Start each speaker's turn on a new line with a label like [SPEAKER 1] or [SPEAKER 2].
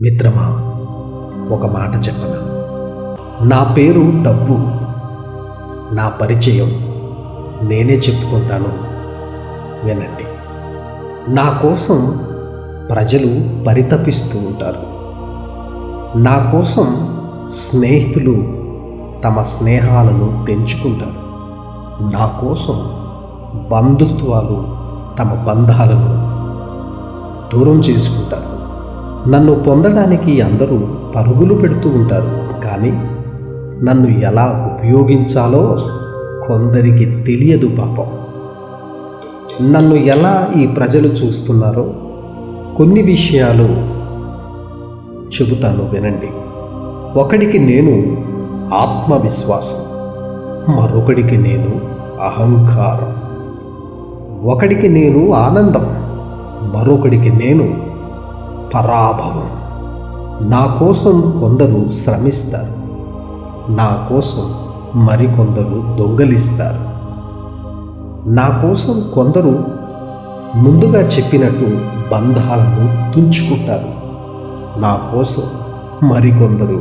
[SPEAKER 1] మిత్రమా, ఒక మాట చెప్పనా? నా పేరు డబ్బు. నా పరిచయం నేనే చెప్పుకుంటాను, వినండి. నా కోసం ప్రజలు పరితపిస్తూ ఉంటారు. నా కోసం స్నేహితులు తమ స్నేహాలను తెంచుకుంటారు. నా కోసం బంధుత్వాలు తమ బంధాలను దూరం చేసుకుంటారు. నన్ను పొందడానికి అందరూ పరుగులు పెడుతూ ఉంటారు, కానీ నన్ను ఎలా ఉపయోగించాలో కొందరికి తెలియదు పాపం. నన్ను ఎలా ఈ ప్రజలు చూస్తున్నారో కొన్ని విషయాలు చెబుతాను, వినండి. ఒకడికి నేను ఆత్మవిశ్వాసం, మరొకడికి నేను అహంకారం. ఒకడికి నేను ఆనందం, మరొకడికి నేను పరాభవం. నా కోసం కొందరు శ్రమిస్తారు, నా కోసం మరికొందరు దొంగలిస్తారు. నా కోసం కొందరు ముందుగా చెప్పినట్టు బంధాలను తుంచుకుంటారు, నా కోసం మరికొందరు